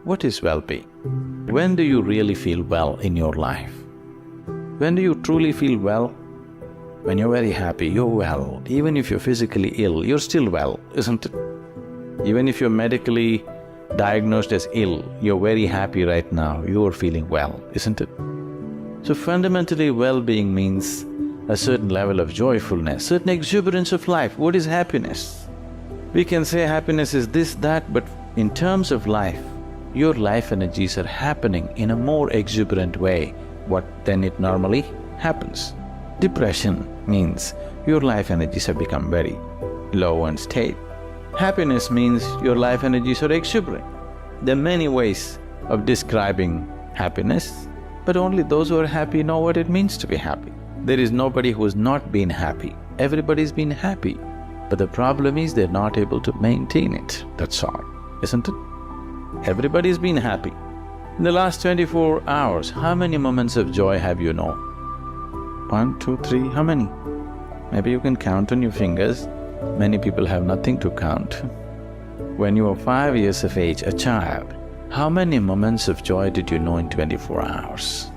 What is well-being? When do you really feel well in your life? When do you truly feel well? When you're very happy, you're well. Even if you're physically ill, you're still well, isn't it? Even if you're medically diagnosed as ill, you're very happy right now, you're feeling well, isn't it? So fundamentally, well-being means a certain level of joyfulness, certain exuberance of life. What is happiness? We can say happiness is this, that, but in terms of life, your life energies are happening in a more exuberant way than it normally happens. Depression means your life energies have become very low and stale. Happiness means your life energies are exuberant. There are many ways of describing happiness, but only those who are happy know what it means to be happy. There is nobody who's not been happy. Everybody's been happy. But the problem is they're not able to maintain it, that's all, isn't it? Everybody's been happy. In the last 24 hours, how many moments of joy have you known? 1, 2, 3, how many? Maybe you can count on your fingers. Many people have nothing to count. When you were 5 years of age, a child, how many moments of joy did you know in 24 hours?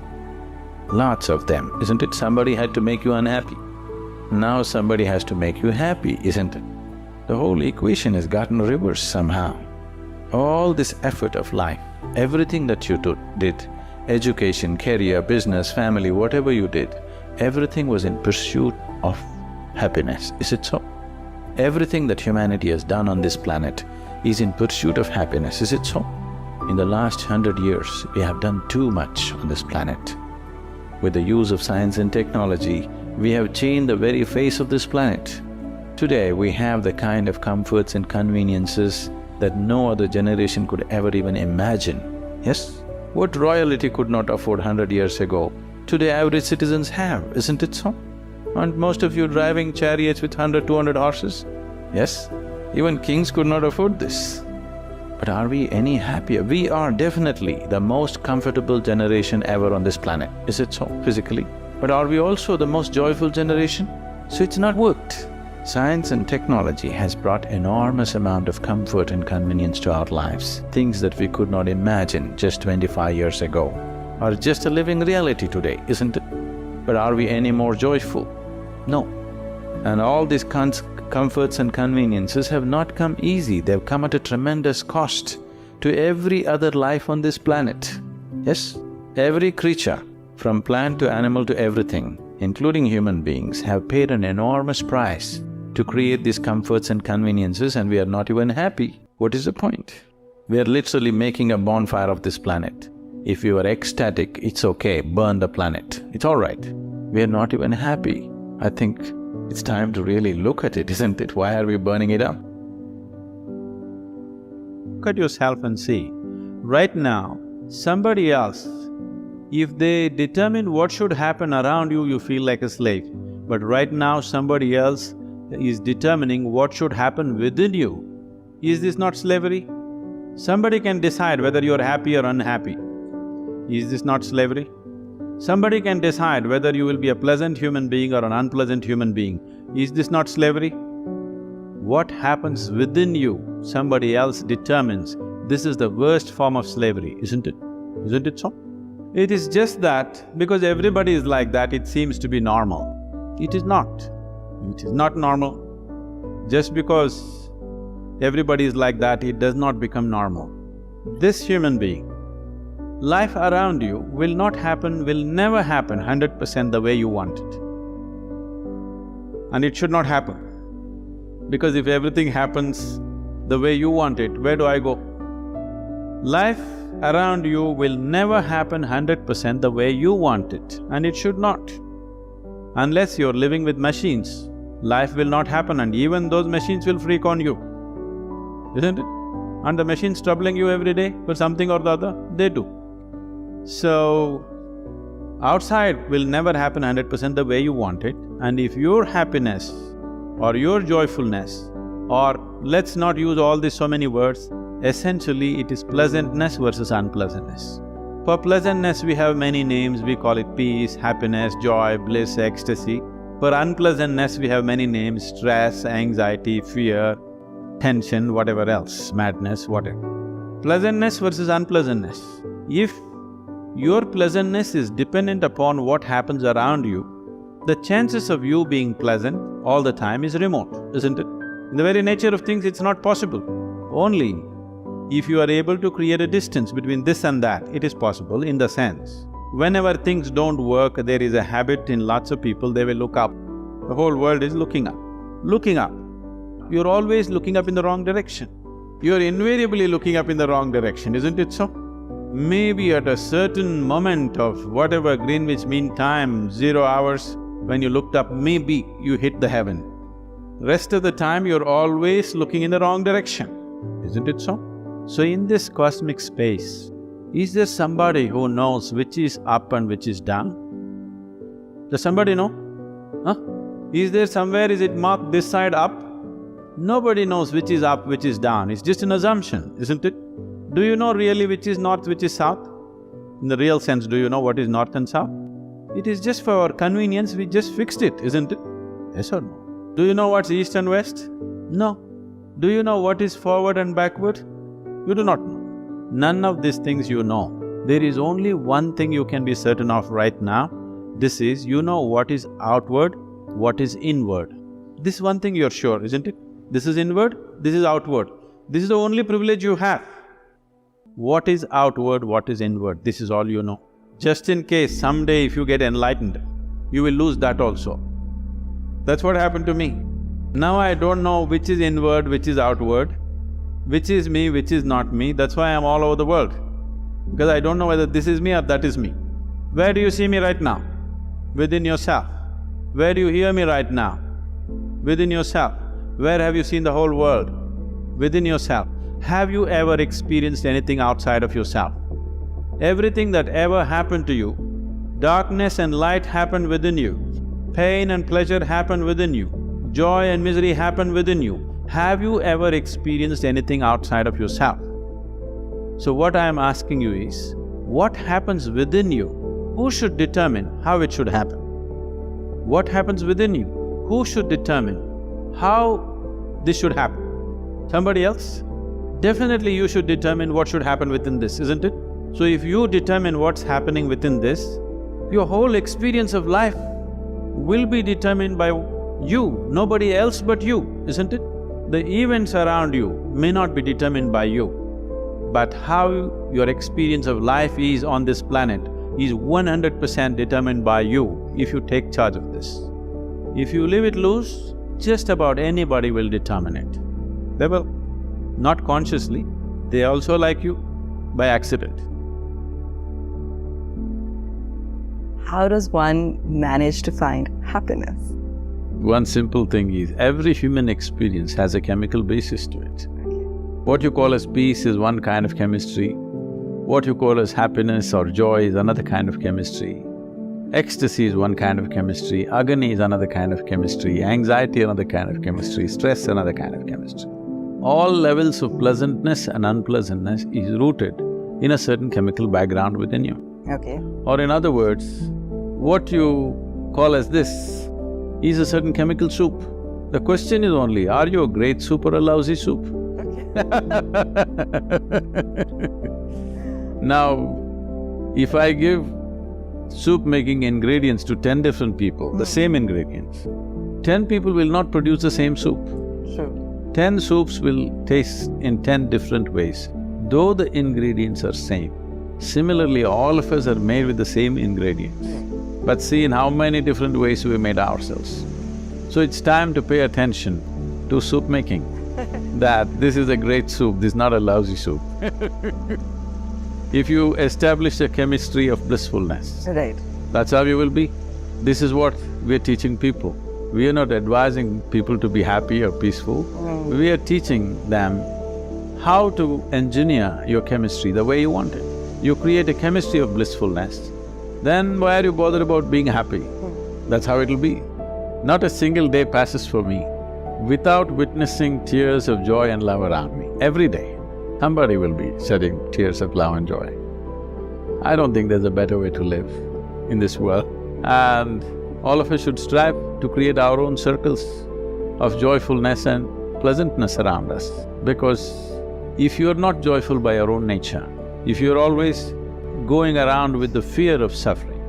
Lots of them, isn't it? Somebody had to make you unhappy. Now somebody has to make you happy, isn't it? The whole equation has gotten reversed somehow. All this effort of life, everything that you did, education, career, business, family, whatever you did, everything was in pursuit of happiness, is it so? Everything that humanity has done on this planet is in pursuit of happiness, is it so? In the last 100 years, we have done too much on this planet. With the use of science and technology, we have changed the very face of this planet. Today, we have the kind of comforts and conveniences that no other generation could ever even imagine. Yes? What royalty could not afford 100 years ago, today average citizens have, isn't it so? Aren't most of you driving chariots with 100, 200 horses? Yes? Even kings could not afford this. But are we any happier? We are definitely the most comfortable generation ever on this planet, is it so, physically? But are we also the most joyful generation? So it's not worked. Science and technology has brought enormous amount of comfort and convenience to our lives. Things that we could not imagine just 25 years ago are just a living reality today, isn't it? But are we any more joyful? No. And all these comforts and conveniences have not come easy, they've come at a tremendous cost to every other life on this planet. Yes, every creature, from plant to animal to everything, including human beings, have paid an enormous price to create these comforts and conveniences, and we are not even happy. What is the point? We are literally making a bonfire of this planet. If you are ecstatic, it's okay, burn the planet, it's all right. We are not even happy. I think it's time to really look at it, isn't it? Why are we burning it up? Look at yourself and see, right now, somebody else, if they determine what should happen around you, you feel like a slave. But right now, somebody else is determining what should happen within you. Is this not slavery? Somebody can decide whether you're happy or unhappy. Is this not slavery? Somebody can decide whether you will be a pleasant human being or an unpleasant human being. Is this not slavery? What happens within you, somebody else determines. This is the worst form of slavery, isn't it? Isn't it so? It is just that because everybody is like that, it seems to be normal. It is not. It is not normal. Just because everybody is like that, it does not become normal. This human being, life around you will not happen, will never happen 100% the way you want it. And it should not happen. Because if everything happens the way you want it, where do I go? Life around you will never happen 100% the way you want it, and it should not. Unless you're living with machines, life will not happen, and even those machines will freak on you, isn't it? And the machines troubling you every day for something or the other, they do. So, outside will never happen 100% the way you want it, and if your happiness or your joyfulness, or let's not use all these so many words, essentially it is pleasantness versus unpleasantness. For pleasantness we have many names, we call it peace, happiness, joy, bliss, ecstasy. For unpleasantness we have many names, stress, anxiety, fear, tension, whatever else, madness, whatever. Pleasantness versus unpleasantness. If your pleasantness is dependent upon what happens around you, the chances of you being pleasant all the time is remote, isn't it? In the very nature of things, it's not possible. Only if you are able to create a distance between this and that, it is possible in the sense, whenever things don't work, there is a habit in lots of people, they will look up. The whole world is looking up. Looking up. You're always looking up in the wrong direction. You're invariably looking up in the wrong direction, isn't it so? Maybe at a certain moment of whatever Greenwich Mean Time, 0 hours, when you looked up, maybe you hit the heaven. Rest of the time, you're always looking in the wrong direction, isn't it so? So in this cosmic space, is there somebody who knows which is up and which is down? Does somebody know? Huh? Is there somewhere, is it marked this side up? Nobody knows which is up, which is down, it's just an assumption, isn't it? Do you know really which is north, which is south? In the real sense, do you know what is north and south? It is just for our convenience, we just fixed it, isn't it? Yes or no? Do you know what's east and west? No. Do you know what is forward and backward? You do not know. None of these things you know. There is only one thing you can be certain of right now. This is, you know what is outward, what is inward. This one thing you're sure, isn't it? This is inward, this is outward. This is the only privilege you have. What is outward, what is inward, this is all you know. Just in case someday if you get enlightened, you will lose that also. That's what happened to me. Now I don't know which is inward, which is outward, which is me, which is not me, that's why I'm all over the world. Because I don't know whether this is me or that is me. Where do you see me right now? Within yourself. Where do you hear me right now? Within yourself. Where have you seen the whole world? Within yourself. Have you ever experienced anything outside of yourself? Everything that ever happened to you, darkness and light happened within you, pain and pleasure happened within you, joy and misery happened within you. Have you ever experienced anything outside of yourself? So what I am asking you is, what happens within you? Who should determine how it should happen? What happens within you? Who should determine how this should happen? Somebody else? Definitely you should determine what should happen within this, isn't it? So if you determine what's happening within this, your whole experience of life will be determined by you, nobody else but you, isn't it? The events around you may not be determined by you, but how your experience of life is on this planet is 100% determined by you if you take charge of this. If you leave it loose, just about anybody will determine it. They will. Not consciously, they also like you by accident. How does one manage to find happiness? One simple thing is, every human experience has a chemical basis to it. What you call as peace is one kind of chemistry, what you call as happiness or joy is another kind of chemistry, ecstasy is one kind of chemistry, agony is another kind of chemistry, anxiety another kind of chemistry, stress another kind of chemistry. All levels of pleasantness and unpleasantness is rooted in a certain chemical background within you. Okay. Or in other words, what you call as this is a certain chemical soup. The question is only, are you a great soup or a lousy soup? Now, if I give soup-making ingredients to 10 different people, the same ingredients, 10 people will not produce the same soup. Sure. 10 soups will taste in 10 different ways, though the ingredients are same. Similarly, all of us are made with the same ingredients, but see in how many different ways we made ourselves. So it's time to pay attention to soup making, that this is a great soup, this is not a lousy soup. If you establish a chemistry of blissfulness, Right. that's how you will be. This is what we're teaching people. We are not advising people to be happy or peaceful. We are teaching them how to engineer your chemistry the way you want it. You create a chemistry of blissfulness, then why are you bothered about being happy? That's how it'll be. Not a single day passes for me without witnessing tears of joy and love around me. Every day, somebody will be shedding tears of love and joy. I don't think there's a better way to live in this world, and all of us should strive to create our own circles of joyfulness and pleasantness around us. Because If you're not joyful by your own nature, if you're always going around with the fear of suffering,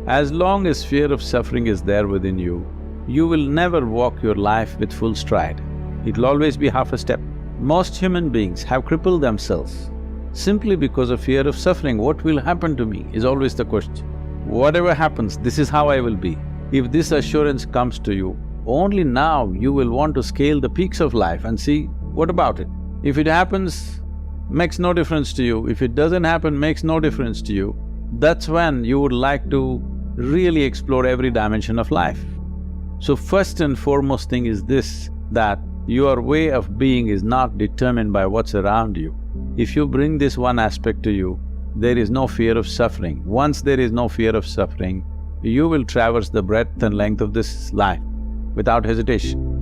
as long as fear of suffering is there within you, you will never walk your life with full stride. It'll always be half a step. Most human beings have crippled themselves simply because of fear of suffering. What will happen to me is always the question. Whatever happens, this is how I will be. If this assurance comes to you, only now you will want to scale the peaks of life and see, what about it? If it happens, makes no difference to you. If it doesn't happen, makes no difference to you. That's when you would like to really explore every dimension of life. So first and foremost thing is this, that your way of being is not determined by what's around you. If you bring this one aspect to you, there is no fear of suffering. Once there is no fear of suffering, you will traverse the breadth and length of this life without hesitation.